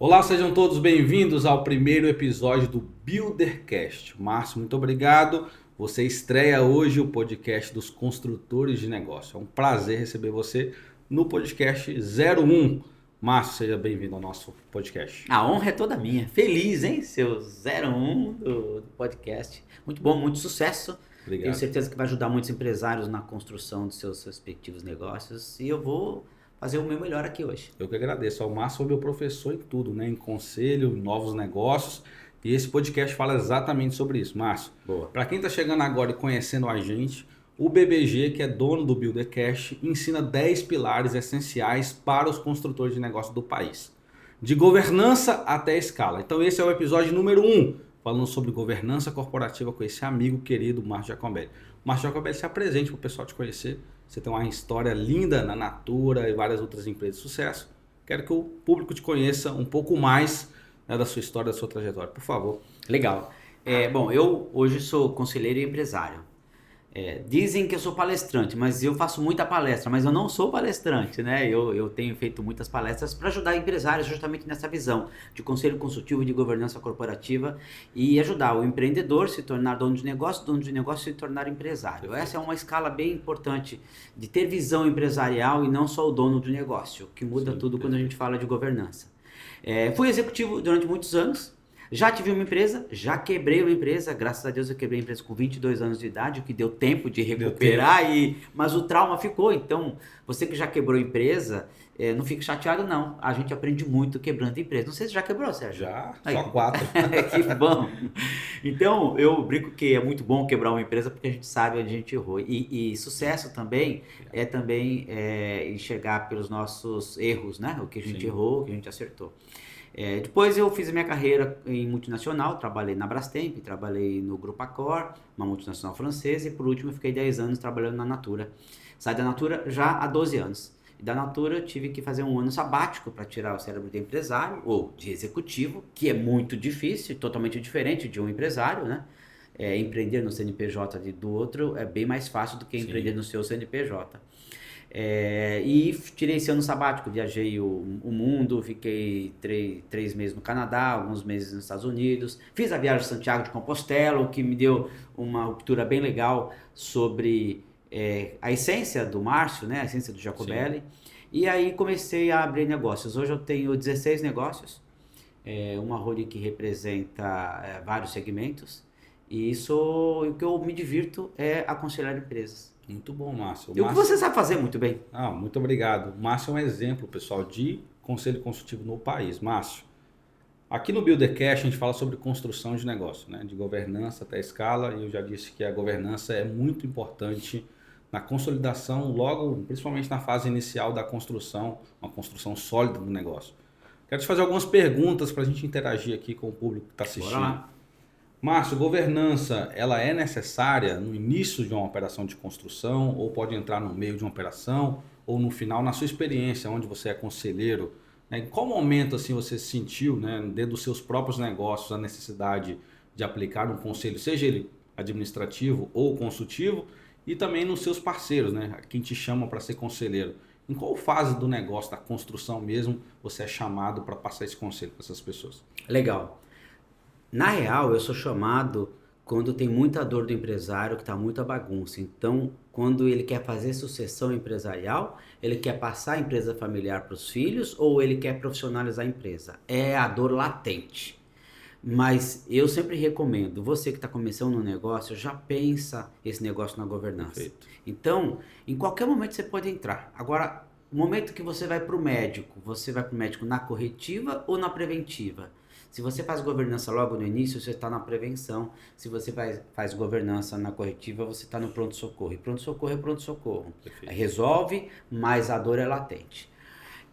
Olá, sejam todos bem-vindos ao primeiro episódio do Buildercast. Márcio, muito obrigado. Você estreia hoje o podcast dos construtores de negócio. É um prazer receber você no podcast 01. Márcio, seja bem-vindo ao nosso podcast. A honra é toda minha. Feliz, hein? Seu 01 do podcast. Muito bom, muito sucesso. Obrigado. Tenho certeza que vai ajudar muitos empresários na construção de seus respectivos negócios. E eu vou fazer o meu melhor aqui hoje. Eu que agradeço. O Márcio foi meu professor em tudo, né? Em conselho, em novos negócios. E esse podcast fala exatamente sobre isso. Márcio, Boa. para quem está chegando agora e conhecendo a gente, o BBG, que é dono do Buildercast, ensina 10 pilares essenciais para os construtores de negócio do país. De governança até escala. Então esse é o episódio número 1, falando sobre governança corporativa com esse amigo querido Márcio Giacobelli. Márcio Giacobelli, se apresente para o pessoal te conhecer. Você tem uma história linda na Natura e várias outras empresas de sucesso. Quero que o público te conheça um pouco mais, né, da sua história, da sua trajetória. Por favor. Legal. Bom, eu hoje sou conselheiro e empresário. Dizem que eu sou palestrante, mas eu faço muita palestra, mas eu não sou palestrante, né? Eu tenho feito muitas palestras para ajudar empresários justamente nessa visão de conselho consultivo de governança corporativa e ajudar o empreendedor a se tornar dono de negócio se tornar empresário. Essa é uma escala bem importante de ter visão empresarial e não só o dono do negócio, que muda tudo quando a gente fala de governança. Fui executivo durante muitos anos. Já tive uma empresa, já quebrei uma empresa, graças a Deus eu quebrei a empresa com 22 anos de idade, o que deu tempo de recuperar, mas o trauma ficou. Então, você que já quebrou a empresa, não fique chateado não, a gente aprende muito quebrando a empresa. Não sei se já quebrou, Sérgio? Já, Aí. só 4. Que bom. Então, eu brinco que é muito bom quebrar uma empresa porque a gente sabe onde a gente errou. E sucesso também é enxergar pelos nossos erros, né? O que a gente errou, o que a gente acertou. Depois eu fiz a minha carreira em multinacional, trabalhei na Brastemp, trabalhei no Grupo Accor, uma multinacional francesa, e por último eu fiquei 10 anos trabalhando na Natura. Saí da Natura já há 12 anos. E da Natura eu tive que fazer um ano sabático para tirar o cérebro de empresário ou de executivo, que é muito difícil, totalmente diferente de um empresário, né? Empreender no CNPJ do outro é bem mais fácil do que empreender no seu CNPJ. E tirei esse ano sabático, viajei o mundo, fiquei 3 meses no Canadá, alguns meses nos Estados Unidos, fiz a viagem de Santiago de Compostela, o que me deu uma ruptura bem legal sobre a essência do Márcio, né, a essência do Giacobelli. E aí comecei a abrir negócios. Hoje eu tenho 16 negócios, uma holding que representa vários segmentos, e o que eu me divirto é aconselhar empresas. Muito bom, Márcio. E o que você sabe fazer muito bem. Muito obrigado. O Márcio é um exemplo, pessoal, de conselho consultivo no país. Márcio, aqui no Buildercast a gente fala sobre construção de negócio, né? De governança até escala, e eu já disse que a governança é muito importante na consolidação, logo, principalmente na fase inicial da construção, uma construção sólida do negócio. Quero te fazer algumas perguntas para a gente interagir aqui com o público que está assistindo. Bora lá. Márcio, governança, ela é necessária no início de uma operação de construção ou pode entrar no meio de uma operação ou no final, na sua experiência, onde você é conselheiro, né? Em qual momento assim você sentiu, né, dentro dos seus próprios negócios, a necessidade de aplicar um conselho, seja ele administrativo ou consultivo, e também nos seus parceiros, né, quem te chama para ser conselheiro? Em qual fase do negócio, da construção mesmo, você é chamado para passar esse conselho para essas pessoas? Legal. Na real, eu sou chamado quando tem muita dor do empresário, que está muita bagunça. Então, quando ele quer fazer sucessão empresarial, ele quer passar a empresa familiar para os filhos ou ele quer profissionalizar a empresa. É a dor latente. Mas eu sempre recomendo, você que está começando um negócio, já pensa esse negócio na governança. Perfeito. Então, em qualquer momento você pode entrar. Agora, o momento que você vai para o médico, você vai para o médico na corretiva ou na preventiva? Se você faz governança logo no início, você está na prevenção. Se você faz governança na corretiva, você está no pronto-socorro. E pronto-socorro é pronto-socorro. Resolve, mas a dor é latente.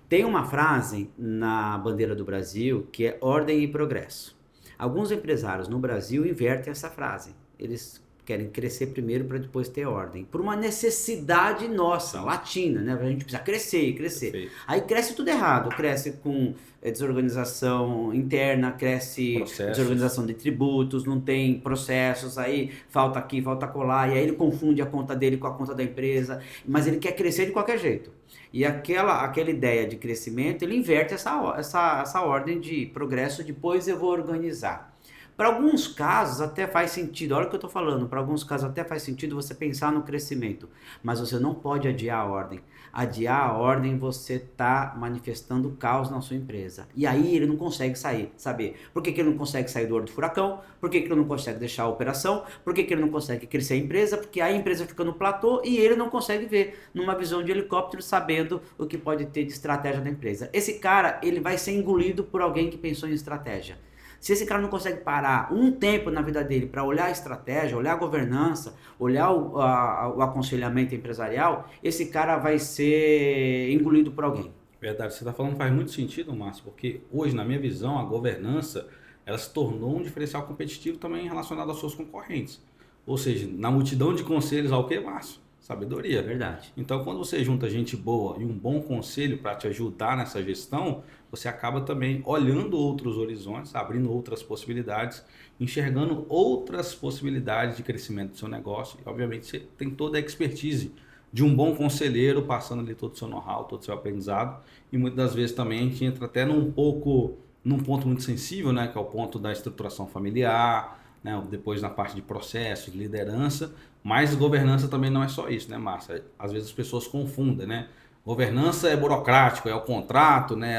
Tem uma frase na bandeira do Brasil que é ordem e progresso. Alguns empresários no Brasil invertem essa frase. Eles querem crescer primeiro para depois ter ordem. Por uma necessidade nossa, latina, né? A gente precisa crescer e crescer. Perfeito. Aí cresce tudo errado, cresce com desorganização interna, cresce desorganização de tributos, não tem processos, aí falta aqui, falta colar, e aí ele confunde a conta dele com a conta da empresa, mas ele quer crescer de qualquer jeito. E aquela ideia de crescimento, ele inverte essa ordem de progresso, depois eu vou organizar. Para alguns casos até faz sentido, olha o que eu estou falando, para alguns casos até faz sentido você pensar no crescimento, mas você não pode adiar a ordem. Adiar a ordem, você está manifestando caos na sua empresa. E aí ele não consegue saber por que ele não consegue sair do olho do furacão, por que ele não consegue deixar a operação, por que ele não consegue crescer a empresa, porque a empresa fica no platô e ele não consegue ver numa visão de helicóptero, sabendo o que pode ter de estratégia da empresa. Esse cara, ele vai ser engolido por alguém que pensou em estratégia. Se esse cara não consegue parar um tempo na vida dele para olhar a estratégia, olhar a governança, olhar o aconselhamento empresarial, esse cara vai ser engolido por alguém. Verdade, você está falando faz muito sentido, Márcio, porque hoje, na minha visão, a governança ela se tornou um diferencial competitivo também relacionado aos seus concorrentes. Ou seja, na multidão de conselhos, ao que, Márcio? Sabedoria. Verdade. Então, quando você junta gente boa e um bom conselho para te ajudar nessa gestão, você acaba também olhando outros horizontes, abrindo outras possibilidades, enxergando outras possibilidades de crescimento do seu negócio. E, obviamente, você tem toda a expertise de um bom conselheiro, passando ali todo o seu know-how, todo o seu aprendizado. E muitas das vezes também a gente entra até num ponto muito sensível, né, que é o ponto da estruturação familiar, né, depois na parte de processos, de liderança, mas governança também não é só isso, né, Márcia? Às vezes as pessoas confundem, né? Governança é burocrático, é o contrato, né,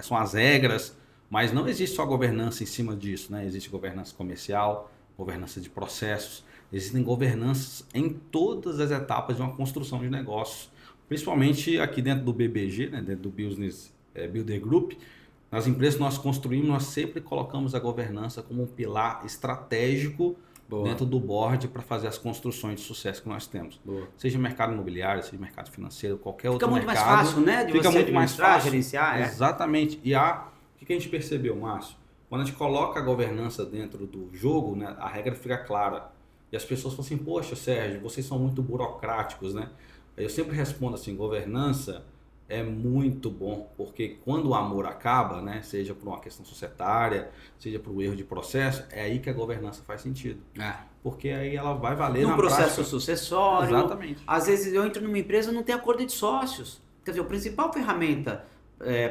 são as regras, mas não existe só governança em cima disso, né? Existe governança comercial, governança de processos, existem governanças em todas as etapas de uma construção de negócios, principalmente aqui dentro do BBG, né, dentro do Business Builder Group. Nas empresas que nós construímos, nós sempre colocamos a governança como um pilar estratégico dentro do board para fazer as construções de sucesso que nós temos. Boa. Seja mercado imobiliário, seja mercado financeiro, qualquer outro mercado. Fica muito mais fácil, né? De fica você muito mais fácil gerenciar. Exatamente. E o que a gente percebeu, Márcio? Quando a gente coloca a governança dentro do jogo, né, a regra fica clara. E as pessoas falam assim, poxa, Sérgio, vocês são muito burocráticos, né? Aí eu sempre respondo assim, governança é muito bom, porque quando o amor acaba, né, seja por uma questão societária, seja por um erro de processo, é aí que a governança faz sentido. Porque aí ela vai valer no na processo prática. Sucessório. Exatamente. Às vezes eu entro numa empresa e não tem acordo de sócios. Quer dizer, a principal ferramenta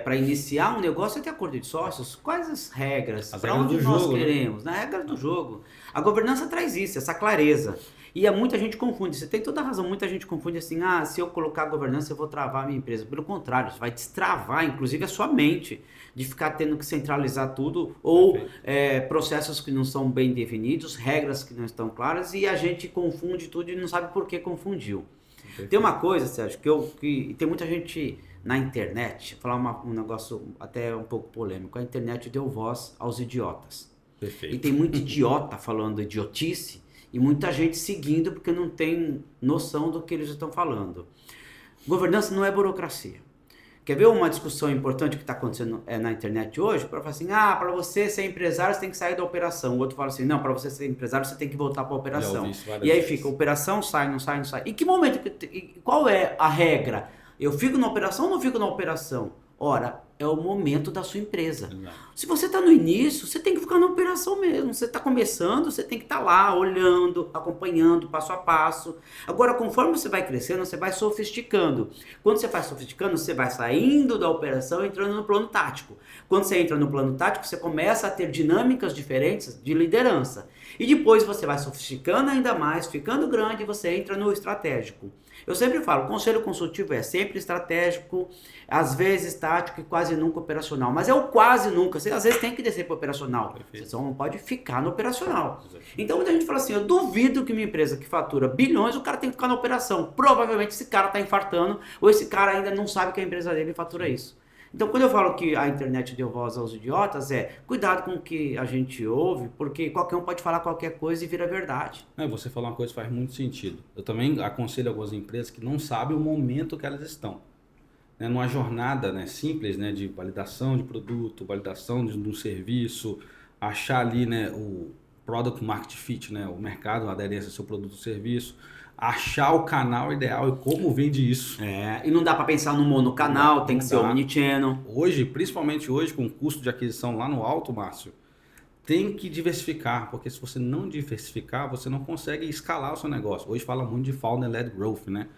para iniciar um negócio é ter acordo de sócios. Quais as regras? Para onde nós queremos? Na regra do jogo. A governança traz isso, essa clareza. E muita gente confunde, você tem toda a razão, muita gente confunde assim, se eu colocar a governança eu vou travar a minha empresa. Pelo contrário, você vai destravar, inclusive a sua mente, de ficar tendo que centralizar tudo, ou processos que não são bem definidos, regras que não estão claras, e a gente confunde tudo e não sabe por que confundiu. Perfeito. Tem uma coisa, Sérgio, que tem muita gente na internet, vou falar um negócio até um pouco polêmico, a internet deu voz aos idiotas. Perfeito. E tem muito idiota falando idiotice, e muita gente seguindo porque não tem noção do que eles estão falando. Governança não é burocracia. Quer ver uma discussão importante que está acontecendo na internet hoje? Para falar assim, para você ser empresário você tem que sair da operação. O outro fala assim, não, para você ser empresário você tem que voltar para a operação. E aí fica, operação, sai, não sai, não sai. Em que momento, qual é a regra? Eu fico na operação ou não fico na operação? Ora, é o momento da sua empresa. Não. Se você está no início, você tem que ficar na operação mesmo. Você está começando, você tem que estar lá, olhando, acompanhando, passo a passo. Agora, conforme você vai crescendo, você vai sofisticando. Quando você vai sofisticando, você vai saindo da operação e entrando no plano tático. Quando você entra no plano tático, você começa a ter dinâmicas diferentes de liderança. E depois você vai sofisticando ainda mais, ficando grande, e você entra no estratégico. Eu sempre falo, o conselho consultivo é sempre estratégico, às vezes tático e quase nunca operacional. Mas é o quase nunca, você às vezes tem que descer para o operacional. Perfeito. Você só não pode ficar no operacional. Exatamente. Então muita gente fala assim, eu duvido que uma empresa que fatura bilhões, o cara tem que ficar na operação. Provavelmente esse cara está infartando, ou esse cara ainda não sabe que a empresa dele fatura isso. Então, quando eu falo que a internet deu voz aos idiotas, cuidado com o que a gente ouve, porque qualquer um pode falar qualquer coisa e vira verdade. Você falou uma coisa que faz muito sentido. Eu também aconselho algumas empresas que não sabem o momento que elas estão. Numa jornada simples de validação de produto, validação de um serviço, achar ali o Product Market Fit, né? O mercado, a aderência ao seu produto ou serviço. Achar o canal ideal e como vende isso. E não dá para pensar no monocanal, tem que ser omnichannel. Hoje, principalmente hoje, com o custo de aquisição lá no alto, Márcio, tem que diversificar, porque se você não diversificar, você não consegue escalar o seu negócio. Hoje fala muito de Founder-Led Growth, né?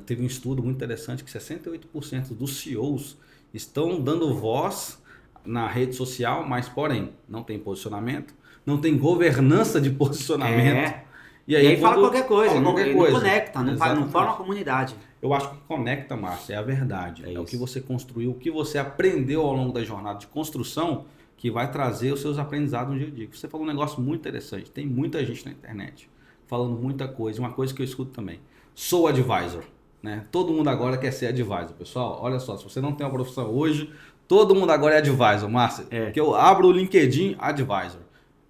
Teve um estudo muito interessante que 68% dos CEOs estão dando voz na rede social, mas porém, não tem posicionamento, não tem governança de posicionamento. E aí fala qualquer coisa, não conecta, não forma uma comunidade. Eu acho que conecta, Márcio, é a verdade. É o que você construiu, o que você aprendeu ao longo da jornada de construção que vai trazer os seus aprendizados no dia a dia. Você falou um negócio muito interessante. Tem muita gente na internet falando muita coisa. Uma coisa que eu escuto também. Sou advisor. Né? Todo mundo agora quer ser advisor. Pessoal, olha só, se você não tem uma profissão hoje, todo mundo agora é advisor, Márcio. Que eu abro o LinkedIn, advisor.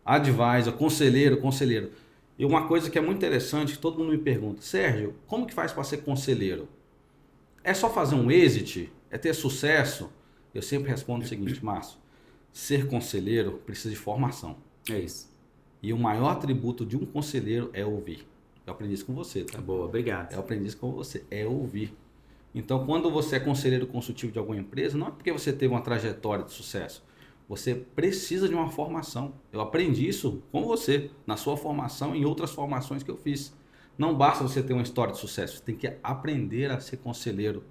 Advisor, conselheiro. E uma coisa que é muito interessante, que todo mundo me pergunta, Sérgio, como que faz para ser conselheiro? É só fazer um exit? É ter sucesso? Eu sempre respondo o seguinte, Márcio, ser conselheiro precisa de formação. É isso. E o maior atributo de um conselheiro é ouvir. Eu aprendi isso com você, tá? Boa, obrigado. Eu aprendi isso com você, é ouvir. Então, quando você é conselheiro consultivo de alguma empresa, não é porque você teve uma trajetória de sucesso. Você precisa de uma formação. Eu aprendi isso com você, na sua formação e em outras formações que eu fiz. Não basta você ter uma história de sucesso, você tem que aprender a ser conselheiro.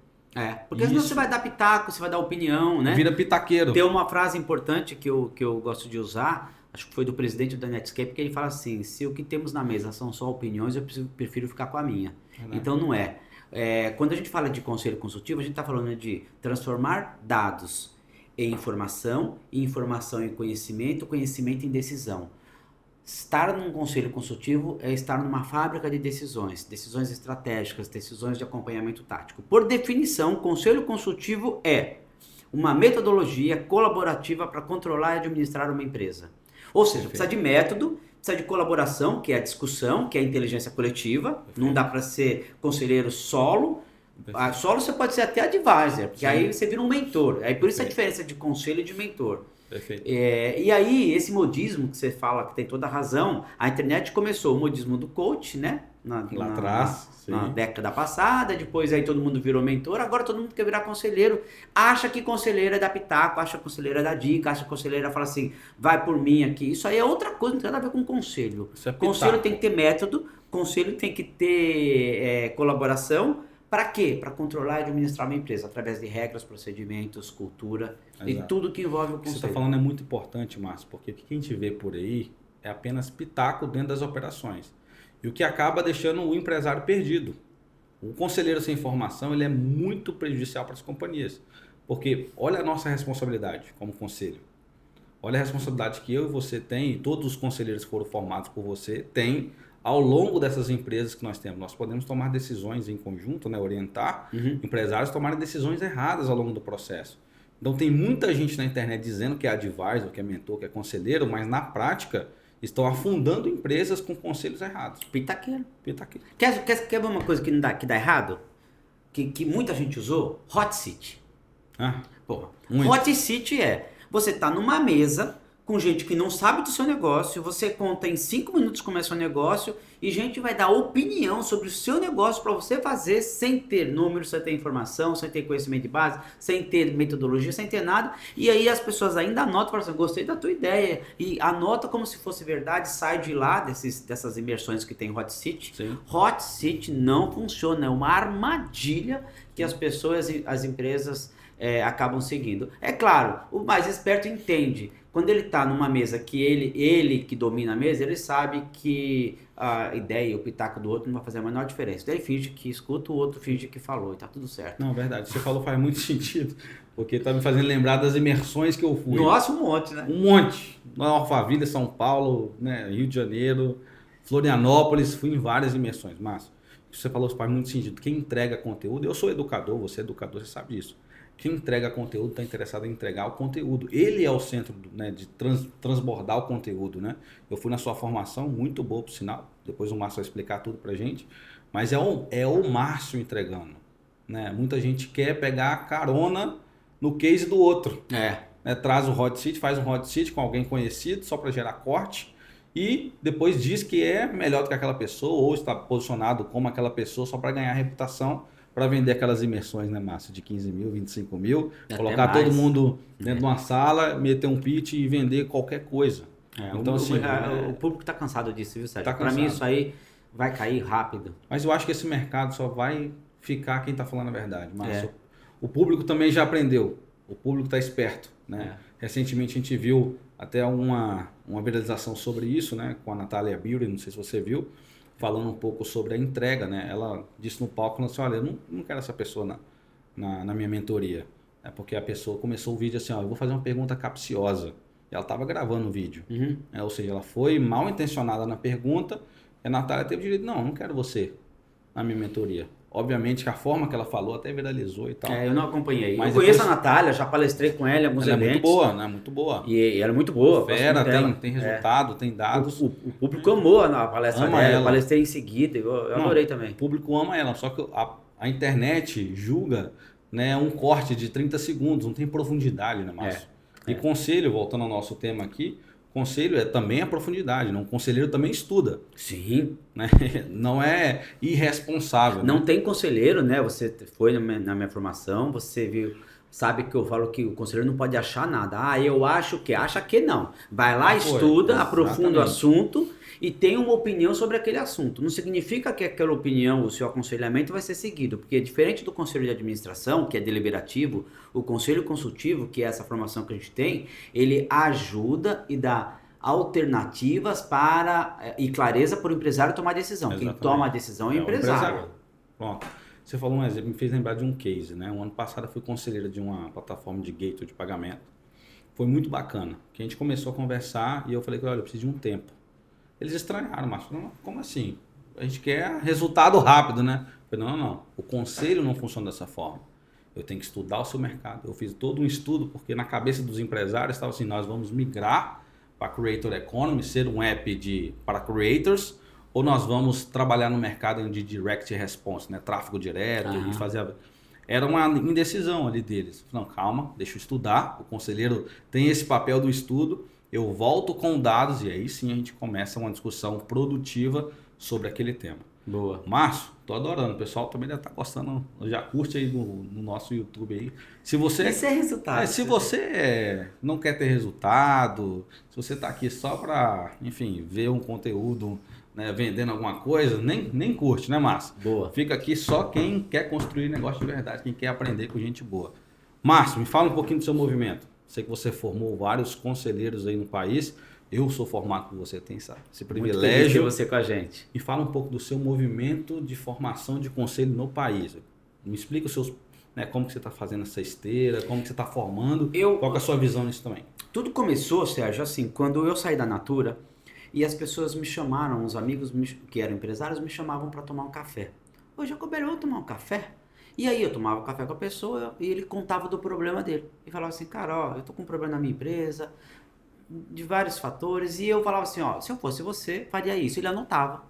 Porque senão você vai dar pitaco, você vai dar opinião, né? Vira pitaqueiro. Tem uma frase importante que eu gosto de usar, acho que foi do presidente da Netscape, que ele fala assim, se o que temos na mesa são só opiniões, eu prefiro ficar com a minha. Então não é. Quando a gente fala de conselho consultivo, a gente está falando de transformar dados em informação, informação em conhecimento, conhecimento em decisão. Estar num conselho consultivo é estar numa fábrica de decisões, decisões estratégicas, decisões de acompanhamento tático. Por definição, o conselho consultivo é uma metodologia colaborativa para controlar e administrar uma empresa. Ou seja, precisa de método, precisa de colaboração, que é a discussão, que é a inteligência coletiva. Não dá para ser conselheiro solo. Solo você pode ser até advisor, porque aí você vira um mentor. Aí por isso a diferença de conselho e de mentor. Perfeito. E aí, esse modismo que você fala, que tem toda a razão, a internet começou o modismo do coach, né? Lá atrás, na década passada, depois aí todo mundo virou mentor, agora todo mundo quer virar conselheiro, acha que conselheiro é dar pitaco, acha que conselheiro é dar dica, acha que conselheiro fala assim, vai por mim aqui. Isso aí é outra coisa, não tem nada a ver com conselho. Conselho tem que ter método, conselho tem que ter colaboração. Para quê? Para controlar e administrar uma empresa, através de regras, procedimentos, cultura e tudo que envolve o conselho. O que você está falando é muito importante, Márcio, porque o que a gente vê por aí é apenas pitaco dentro das operações. E o que acaba deixando o empresário perdido. O conselheiro sem formação ele é muito prejudicial para as companhias. Porque olha a nossa responsabilidade como conselho. Olha a responsabilidade que eu e você tem, e todos os conselheiros que foram formados por você têm ao longo dessas empresas que nós temos. Nós podemos tomar decisões em conjunto, né? Orientar empresários a tomarem decisões erradas ao longo do processo. Então tem muita gente na internet dizendo que é advisor, que é mentor, que é conselheiro, mas na prática estão afundando empresas com conselhos errados. Pitaqueiro. Quer ver uma coisa que dá errado? Que muita gente usou? Hot seat. Hot seat você tá numa mesa com gente que não sabe do seu negócio, você conta em 5 minutos como é seu negócio e gente vai dar opinião sobre o seu negócio para você fazer sem ter números, sem ter informação, sem ter conhecimento de base, sem ter metodologia, sem ter nada. E aí as pessoas ainda anotam, falam assim, gostei da tua ideia. E anota como se fosse verdade, sai de lá dessas imersões que tem Hot Seat. Sim. Hot Seat não funciona, é uma armadilha que as pessoas, as empresas acabam seguindo. É claro, o mais esperto entende. Quando ele está numa mesa que ele que domina a mesa, ele sabe que a ideia e o pitaco do outro não vai fazer a menor diferença. Então ele finge que escuta, o outro finge que falou e tá tudo certo. Não, verdade. Você falou faz muito sentido, porque tá me fazendo lembrar das imersões que eu fui. Nossa, um monte, né? Um monte. Na Alphaville, São Paulo, né? Rio de Janeiro, Florianópolis, fui em várias imersões. Márcio, você falou faz muito sentido. Quem entrega conteúdo, eu sou educador, você é educador, você sabe disso. Quem entrega conteúdo está interessado em entregar o conteúdo. Ele é o centro, né, de transbordar o conteúdo, né? Eu fui na sua formação, muito boa por sinal. Depois o Márcio vai explicar tudo pra gente. Mas é o Márcio entregando, né? Muita gente quer pegar a carona no case do outro. Né? Traz o hot seat, faz um hot seat com alguém conhecido só para gerar corte. e depois diz que é melhor do que aquela pessoa ou está posicionado como aquela pessoa só para ganhar reputação, para vender aquelas imersões, né, Márcio, de 15 mil, 25 mil, Até colocar mais. todo mundo dentro de uma sala, meter um pitch e vender qualquer coisa. Então, assim, o público está cansado disso, viu, Sérgio? tá Para mim cansado. isso aí vai cair rápido. Mas eu acho que esse mercado só vai ficar quem está falando a verdade. Mas É. o público também já aprendeu. O público está esperto, né? Recentemente a gente viu até uma viralização sobre isso, né? Com a Natália Beauty, não sei se você viu, falando um pouco sobre a entrega, né? Ela disse no palco, falando assim, olha, eu não quero essa pessoa na minha mentoria. Porque a pessoa começou o vídeo assim, ó, eu vou fazer uma pergunta capciosa. E ela estava gravando o vídeo. Ou seja, ela foi mal intencionada na pergunta. E a Natália teve o direito, não quero você na minha mentoria. Obviamente que a forma que ela falou até viralizou e tal. Eu não acompanhei. Mas eu conheço depois- a Natália, já palestrei com ela em alguns Ela é eventos. muito boa, né? Muito boa. E ela é muito boa. gosto Fera, muito dela. tem resultado, tem dados. O público amou a palestra Ama dela. ela. Eu palestrei em seguida. Eu Não, adorei também. O público ama ela, só que a internet julga, né, um corte de 30 segundos, não tem profundidade, né, Márcio? E conselho, voltando ao nosso tema aqui, conselho também a profundidade, né? Um conselheiro também estuda, Sim. né? Não é irresponsável. Não né? tem conselheiro, né? Você foi na minha formação, você viu, sabe que eu falo que o conselheiro não pode achar nada. Eu acho que, acha que não. Vai lá, estuda, aprofunda o assunto e tem uma opinião sobre aquele assunto. Não significa que aquela opinião, o seu aconselhamento vai ser seguido, porque diferente do conselho de administração, que é deliberativo, o conselho consultivo, que é essa formação que a gente tem, ele ajuda e dá alternativas e clareza para o empresário tomar decisão. Exatamente. Quem toma a decisão é o empresário. Pronto. Você falou um exemplo, me fez lembrar de um case, né? Um ano passado eu fui conselheiro de uma plataforma de gateway de pagamento. Foi muito bacana. Que a gente começou a conversar e eu falei, olha, eu preciso de um tempo. Eles estranharam, mas como assim? A gente quer resultado rápido, né? Eu falei, não. O conselho não funciona dessa forma. Eu tenho que estudar o seu mercado. Eu fiz todo um estudo, porque na cabeça dos empresários estava assim, nós vamos migrar para Creator Economy, ser um app para creators, ou nós vamos trabalhar no mercado de direct response, né? Tráfego direto, e fazer... Era uma indecisão ali deles. Não, calma, deixa eu estudar. O conselheiro tem esse papel do estudo. Eu volto com dados e aí sim a gente começa uma discussão produtiva sobre aquele tema. Boa. Márcio, tô adorando. O pessoal também deve estar gostando. Já curte aí no nosso YouTube aí. Se você, Isso é resultado. se você não quer ter resultado, se você está aqui só para, enfim, ver um conteúdo, né, vendendo alguma coisa, nem curte, né, Márcio? Boa. Fica aqui só quem quer construir negócio de verdade, quem quer aprender com gente boa. Márcio, me fala um pouquinho do seu movimento. Sei que você formou vários conselheiros aí no país. Eu sou formado por você, tem esse privilégio. Muito você com a gente. Me fala um pouco do seu movimento de formação de conselho no país. Me explica os seus, né, como que você está fazendo essa esteira, como que você está formando, qual que é a sua visão nisso também? Tudo começou, Sérgio, assim, quando eu saí da Natura e as pessoas me chamaram, os amigos que eram empresários me chamavam para tomar um café. Ô, Jacob, vamos tomar um café? E aí eu tomava café com a pessoa e ele contava do problema dele. E falava assim, cara, eu tô com um problema na minha empresa, de vários fatores. E eu falava assim, se eu fosse você, faria isso. Ele anotava.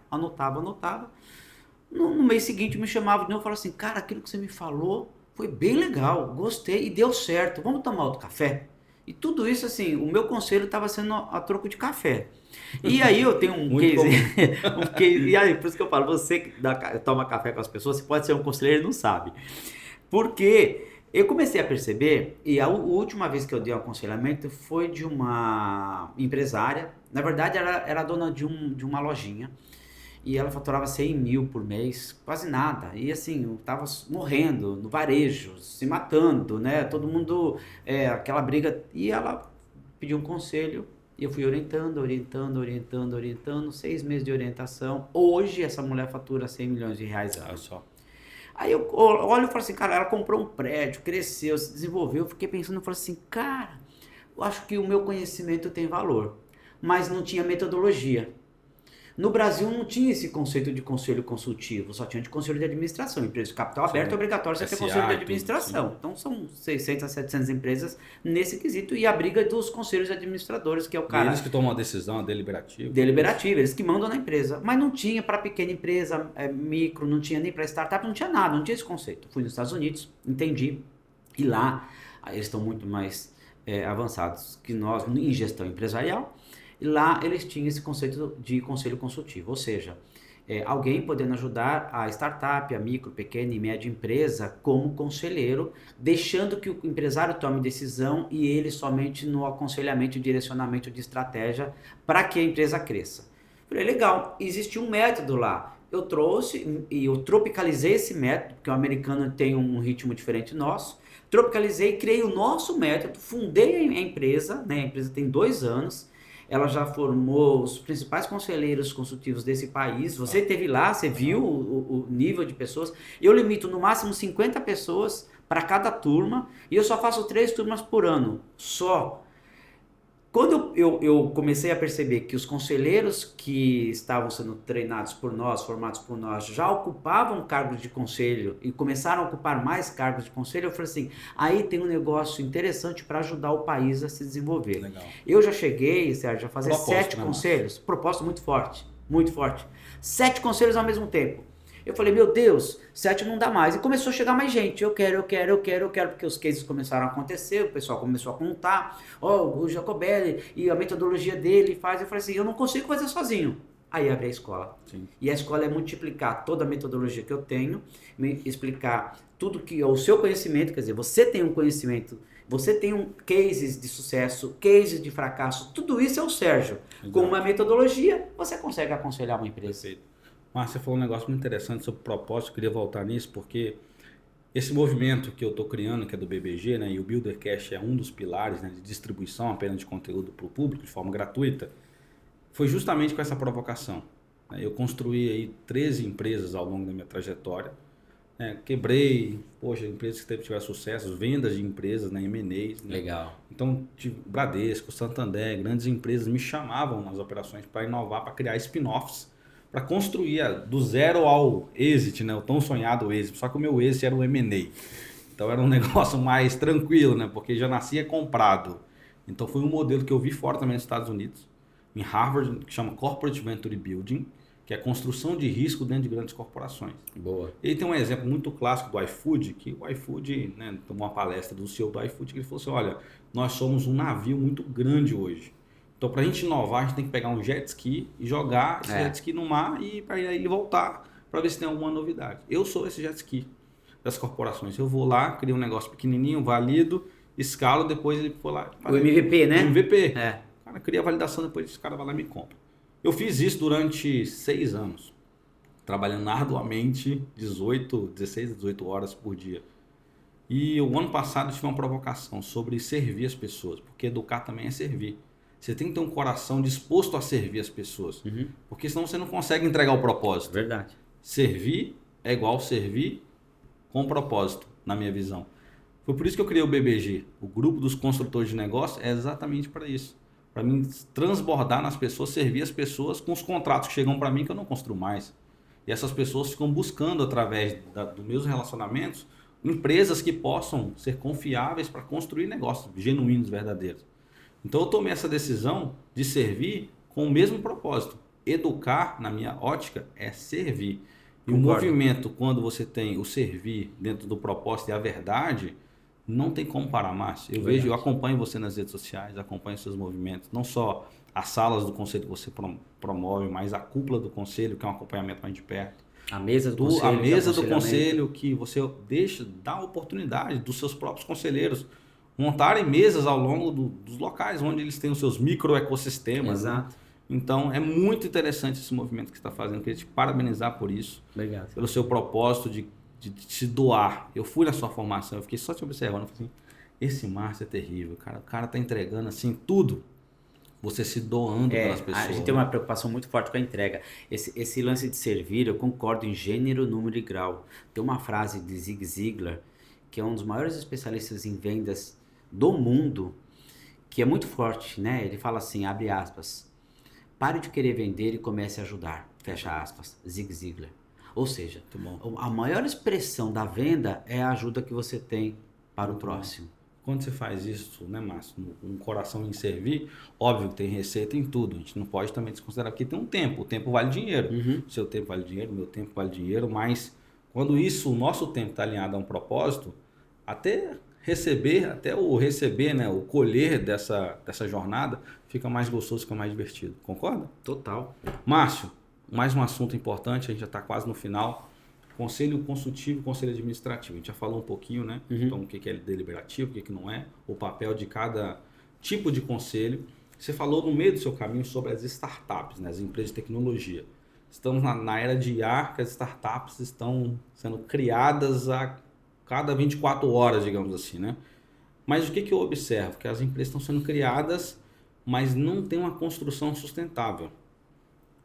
No mês seguinte me chamava de novo e falava assim, cara, aquilo que você me falou foi bem legal, gostei e deu certo. Vamos tomar outro café? E tudo isso, assim, o meu conselho estava sendo a troco de café. E aí eu tenho um case, e aí, por isso que eu falo, você que toma café com as pessoas, você pode ser um conselheiro e não sabe. Porque eu comecei a perceber, e a última vez que eu dei um aconselhamento foi de uma empresária, na verdade ela era dona de uma lojinha, e ela faturava 100 mil por mês, quase nada. E assim, eu tava morrendo no varejo, se matando, né? Todo mundo, aquela briga. E ela pediu um conselho e eu fui orientando, 6 meses de orientação. Hoje essa mulher fatura 100 milhões de reais ano. Aí eu olho e falo assim, cara, ela comprou um prédio, cresceu, se desenvolveu. Eu fiquei pensando, eu falo assim, cara, eu acho que o meu conhecimento tem valor, mas não tinha metodologia. No Brasil não tinha esse conceito de conselho consultivo, só tinha de conselho de administração. Empresa de capital aberto é obrigatório você ter conselho de administração. Então são 600 a 700 empresas nesse quesito e a briga dos conselhos administradores, que é o cara... Eles que tomam a decisão, a deliberativa. Deliberativa, eles que mandam na empresa. Mas não tinha para pequena empresa, micro, não tinha nem para startup, não tinha nada, não tinha esse conceito. Fui nos Estados Unidos, entendi, e lá eles estão muito mais avançados que nós em gestão empresarial. E lá eles tinham esse conceito de conselho consultivo, ou seja, alguém podendo ajudar a startup, a micro, pequena e média empresa como conselheiro, deixando que o empresário tome decisão e ele somente no aconselhamento e direcionamento de estratégia para que a empresa cresça. Falei, legal, existe um método lá. Eu trouxe e eu tropicalizei esse método, porque o americano tem um ritmo diferente do nosso. Tropicalizei, criei o nosso método, fundei a empresa, né? A empresa tem 2 anos. Ela já formou os principais conselheiros consultivos desse país. Você esteve lá, você viu o nível de pessoas. Eu limito no máximo 50 pessoas para cada turma e eu só faço 3 turmas por ano, só. Quando eu comecei a perceber que os conselheiros que estavam sendo treinados por nós, formados por nós, já ocupavam cargos de conselho e começaram a ocupar mais cargos de conselho, eu falei assim, aí tem um negócio interessante para ajudar o país a se desenvolver. Legal. Eu já cheguei, Sérgio, a fazer Propósito, 7 conselhos, propósito muito forte, muito forte. 7 conselhos ao mesmo tempo. Eu falei, meu Deus, 7 não dá mais. E começou a chegar mais gente. Eu quero, porque os cases começaram a acontecer, o pessoal começou a contar. O Jacobelli e a metodologia dele faz. Eu falei assim, eu não consigo fazer sozinho. Aí abri a escola. Sim. E a escola é multiplicar toda a metodologia que eu tenho, me explicar tudo que é o seu conhecimento, quer dizer, você tem um conhecimento, você tem cases de sucesso, cases de fracasso, tudo isso é o Sérgio. Exato. Com uma metodologia, você consegue aconselhar uma empresa. Perfeito. Mas você falou um negócio muito interessante sobre propósito, eu queria voltar nisso, porque esse movimento que eu estou criando, que é do BBG, né, e o Buildercast é um dos pilares, né, de distribuição apenas de conteúdo para o público, de forma gratuita, foi justamente com essa provocação. Eu construí aí 13 empresas ao longo da minha trajetória, quebrei, empresas que tiveram sucesso, vendas de empresas, né, M&As. Né? Legal. Então, Bradesco, Santander, grandes empresas me chamavam nas operações para inovar, para criar spin-offs, para construir do zero ao exit, né? O tão sonhado exit. Só que o meu exit era o M&A. Então era um negócio mais tranquilo, né? Porque já nascia comprado. Então foi um modelo que eu vi fora também nos Estados Unidos, em Harvard, que chama Corporate Venture Building, que é a construção de risco dentro de grandes corporações. Boa. Ele tem um exemplo muito clássico do iFood, que o iFood, né, tomou uma palestra do CEO do iFood, que ele falou assim, olha, nós somos um navio muito grande hoje. Então, para a gente inovar, a gente tem que pegar um jet ski e jogar esse jet ski no mar e para ele voltar para ver se tem alguma novidade. Eu sou esse jet ski das corporações. Eu vou lá, crio um negócio pequenininho, valido, escalo, depois ele foi lá... O MVP, né? O MVP. Cara, cria a validação, depois esse cara vai lá e me compra. Eu fiz isso durante 6 anos, trabalhando arduamente 16 a 18 horas por dia. E o ano passado eu tive uma provocação sobre servir as pessoas, porque educar também é servir. Você tem que ter um coração disposto a servir as pessoas. Uhum. Porque senão você não consegue entregar o propósito. Verdade. Servir é igual servir com propósito, na minha visão. Foi por isso que eu criei o BBG. O Grupo dos Construtores de Negócio é exatamente para isso. Para mim transbordar nas pessoas, servir as pessoas com os contratos que chegam para mim que eu não construo mais. E essas pessoas ficam buscando, através dos meus relacionamentos, empresas que possam ser confiáveis para construir negócios genuínos, verdadeiros. Então eu tomei essa decisão de servir com o mesmo propósito. Educar, na minha ótica, é servir. E o movimento, quando você tem o servir dentro do propósito e a verdade, não tem como parar, Márcio. Eu acompanho você nas redes sociais, acompanho seus movimentos, não só as salas do conselho que você promove, mas a cúpula do conselho, que é um acompanhamento mais de perto. A mesa do conselho. A mesa do conselho, que você dá a oportunidade dos seus próprios conselheiros montarem mesas ao longo dos locais onde eles têm os seus microecossistemas. Exato. Né? Então, é muito interessante esse movimento que você está fazendo. Queria te parabenizar por isso. Obrigado. Pelo seu propósito de se doar. Eu fui na sua formação, eu fiquei só te observando. Eu falei assim, esse Márcio é terrível, cara. O cara tá entregando assim tudo. Você se doando pelas pessoas. A gente tem uma preocupação muito forte com a entrega. Esse lance de servir, eu concordo em gênero, número e grau. Tem uma frase de Zig Ziglar, que é um dos maiores especialistas em vendas do mundo, que é muito forte, né? Ele fala assim, abre aspas, pare de querer vender e comece a ajudar, fecha aspas, Zig Ziglar. Ou seja, a maior expressão da venda é a ajuda que você tem para o próximo. Quando você faz isso, né, Márcio, um coração em servir, óbvio que tem receita em tudo, a gente não pode também desconsiderar, porque tem um tempo, o tempo vale dinheiro, o seu tempo vale dinheiro, o meu tempo vale dinheiro, mas quando o nosso tempo está alinhado a um propósito, até receber, até o receber, né, o colher dessa jornada, fica mais gostoso, fica mais divertido. Concorda? Total. Márcio, mais um assunto importante, a gente já está quase no final. Conselho consultivo e conselho administrativo. A gente já falou um pouquinho, né? Então, o que é deliberativo, o que não é, o papel de cada tipo de conselho. Você falou no meio do seu caminho sobre as startups, né? As empresas de tecnologia. Estamos na era de IA, que as startups estão sendo criadas a cada 24 horas, digamos assim, né? Mas o que eu observo? Que as empresas estão sendo criadas, mas não tem uma construção sustentável.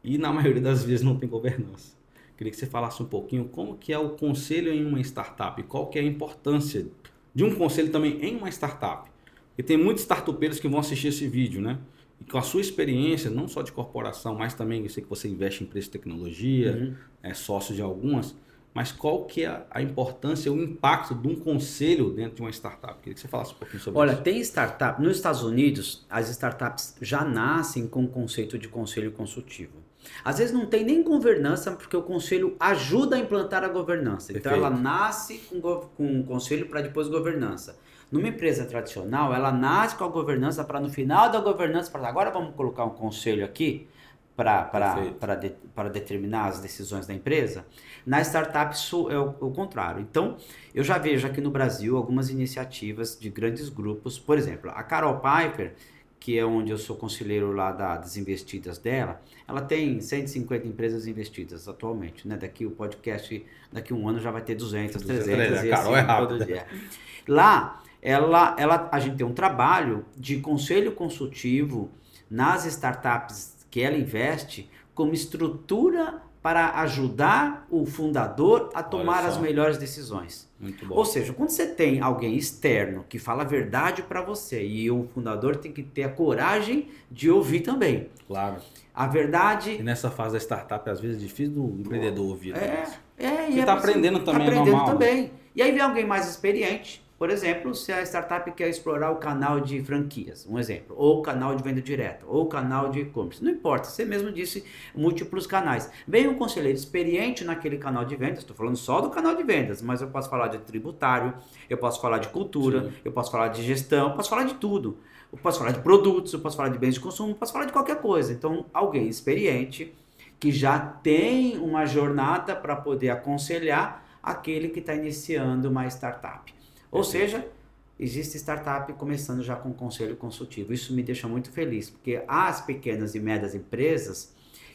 E na maioria das vezes não tem governança. Queria que você falasse um pouquinho como que é o conselho em uma startup e qual que é a importância de um conselho também em uma startup. E tem muitos startupeiros que vão assistir esse vídeo, né? E com a sua experiência, não só de corporação, mas também eu sei que você investe em empresas de tecnologia, é sócio de algumas, mas qual que é a importância, o impacto de um conselho dentro de uma startup? Queria que você falasse um pouquinho sobre isso. Olha, tem startup, nos Estados Unidos, as startups já nascem com o conceito de conselho consultivo. Às vezes não tem nem governança, porque o conselho ajuda a implantar a governança. Então ela nasce com um conselho para depois governança. Numa empresa tradicional, ela nasce com a governança para no final da governança, para agora vamos colocar um conselho aqui para determinar as decisões da empresa. Na startup isso é o contrário. Então, eu já vejo aqui no Brasil algumas iniciativas de grandes grupos. Por exemplo, a Carol Piper, que é onde eu sou conselheiro lá das investidas dela, ela tem 150 empresas investidas atualmente, né? Daqui o podcast, daqui um ano já vai ter 200, 300 e Carol assim, é rápida. todo dia. Lá, a gente tem um trabalho de conselho consultivo nas startups que ela investe como estrutura para ajudar o fundador a tomar as melhores decisões. Muito bom. Ou seja, quando você tem alguém externo que fala a verdade para você e o fundador tem que ter a coragem de ouvir também. Claro. A verdade... E nessa fase da startup, às vezes é difícil do empreendedor ouvir. E está aprendendo também, tá aprendendo normal. Também. E aí vem alguém mais experiente. Por exemplo, se a startup quer explorar o canal de franquias, um exemplo, ou o canal de venda direta, ou o canal de e-commerce, não importa, você mesmo disse múltiplos canais. Vem um conselheiro experiente naquele canal de vendas, estou falando só do canal de vendas, mas eu posso falar de tributário, eu posso falar de cultura, sim, eu posso falar de gestão, eu posso falar de tudo. Eu posso falar de produtos, eu posso falar de bens de consumo, eu posso falar de qualquer coisa. Então, alguém experiente que já tem uma jornada para poder aconselhar aquele que está iniciando uma startup. Ou seja, existe startup começando já com conselho consultivo. Isso me deixa muito feliz, porque as pequenas e médias empresas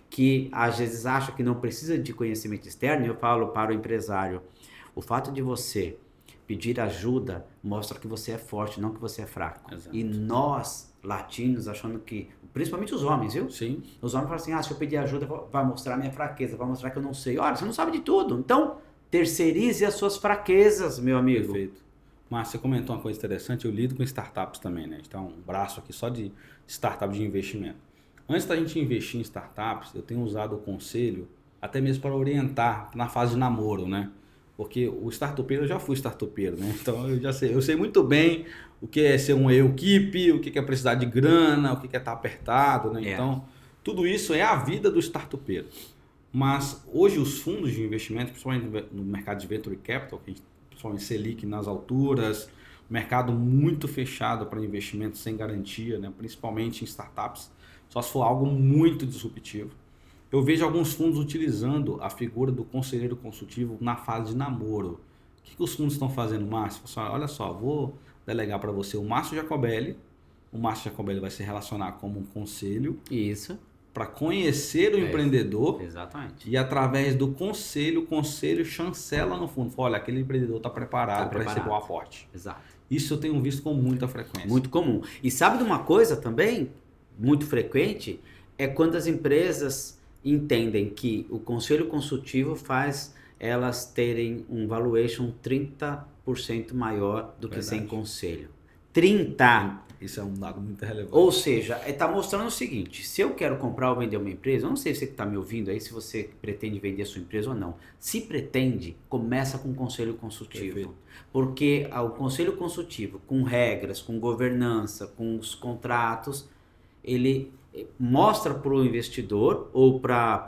que às vezes acham que não precisa de conhecimento externo, eu falo para o empresário, o fato de você pedir ajuda mostra que você é forte, não que você é fraco. Exato. E nós, latinos, achando que, principalmente os homens, viu? Sim. Os homens falam assim, se eu pedir ajuda vai mostrar minha fraqueza, vai mostrar que eu não sei. Olha, você não sabe de tudo, então terceirize as suas fraquezas, meu amigo. Perfeito. Mas você comentou uma coisa interessante, eu lido com startups também, né? A gente tem um braço aqui só de startup de investimento. Antes da gente investir em startups, eu tenho usado o conselho até mesmo para orientar na fase de namoro, né? Porque o startupeiro, eu já fui startupeiro, né? Então eu sei muito bem o que é ser uma equipe, o que é precisar de grana, o que é estar apertado, né? Então, tudo isso é a vida do startupeiro. Mas hoje os fundos de investimento, principalmente no mercado de venture capital, que a gente principalmente Selic nas alturas, mercado muito fechado para investimento sem garantia, né? Principalmente em startups, só se for algo muito disruptivo. Eu vejo alguns fundos utilizando a figura do conselheiro consultivo na fase de namoro. O que os fundos estão fazendo, Márcio? Olha só, vou delegar para você o Márcio Jacobelli. O Márcio Jacobelli vai se relacionar como um conselho. Isso. Para conhecer o empreendedor. Exatamente. E através do conselho, o conselho chancela no fundo. Olha, aquele empreendedor está preparado para receber o aporte. Exato. Isso eu tenho visto com muita frequência. Muito comum. E sabe de uma coisa também, muito frequente, é quando as empresas entendem que o conselho consultivo faz elas terem um valuation 30% maior do que sem conselho. 30%! Isso é um dado muito relevante. Ou seja, está mostrando o seguinte, se eu quero comprar ou vender uma empresa, eu não sei se você está me ouvindo aí, se você pretende vender a sua empresa ou não. Se pretende, começa com um conselho consultivo. Perfeito. Porque o conselho consultivo, com regras, com governança, com os contratos, ele mostra para o investidor ou para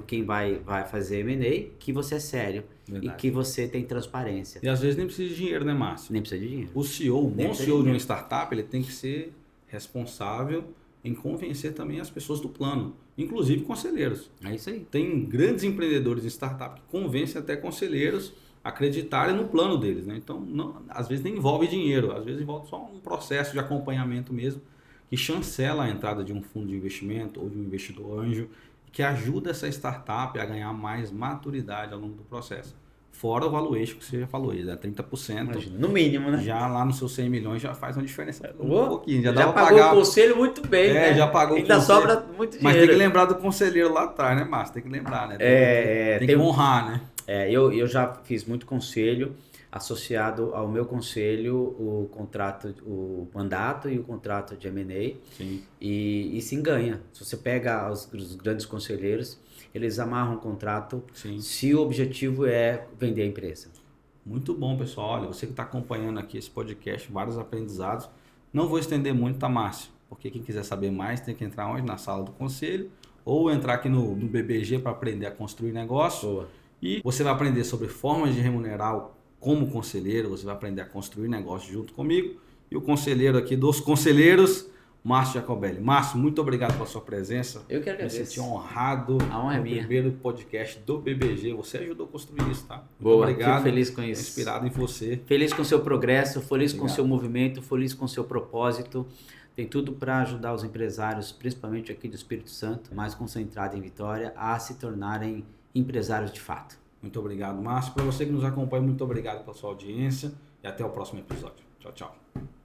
quem vai fazer M&A que você é sério. Verdade. E que você tem transparência. E às vezes nem precisa de dinheiro, né, Márcio? Nem precisa de dinheiro. O CEO, o bom CEO de uma startup, ele tem que ser responsável em convencer também as pessoas do plano, inclusive conselheiros. É isso aí. Tem grandes empreendedores em startup que convencem até conselheiros a acreditarem no plano deles, né? Então, às vezes nem envolve dinheiro, às vezes envolve só um processo de acompanhamento mesmo, que chancela a entrada de um fundo de investimento ou de um investidor anjo, que ajuda essa startup a ganhar mais maturidade ao longo do processo. Fora o valuation que você já falou, ele dá 30%. Imagina, no mínimo, né? Já lá nos seus 100 milhões já faz uma diferença um pouquinho. Já pagou o conselho muito bem, né? Já pagou ainda o conselho. Sobra muito dinheiro. Mas tem que lembrar do conselheiro lá atrás, né, Márcio? Tem que lembrar, né? Tem que honrar, né? Eu já fiz muito conselho, associado ao meu conselho o contrato, o mandato e o contrato de M&A. Sim. E se ganha. Se você pega os grandes conselheiros, eles amarram o contrato. Sim. Se o objetivo é vender a empresa. Muito bom, pessoal. Olha, você que está acompanhando aqui esse podcast, vários aprendizados. Não vou estender muito, tá, Márcio? Porque quem quiser saber mais tem que entrar onde? Na sala do conselho ou entrar aqui no BBG para aprender a construir negócio. Boa. E você vai aprender sobre formas de remunerar como conselheiro, você vai aprender a construir negócio junto comigo. E o conselheiro aqui dos conselheiros, Márcio Jacobelli. Márcio, muito obrigado pela sua presença. Eu que agradeço. Me senti honrado. A honra é minha. Primeiro podcast do BBG. Você ajudou a construir isso, tá? Muito Boa, obrigado. fico feliz com isso. Inspirado em você. Feliz com o seu progresso, feliz Obrigado. com o seu movimento, feliz com o seu propósito. Tem tudo para ajudar os empresários, principalmente aqui do Espírito Santo, mais concentrado em Vitória, a se tornarem empresários de fato. Muito obrigado, Márcio. Para você que nos acompanha, muito obrigado pela sua audiência e até o próximo episódio. Tchau, tchau.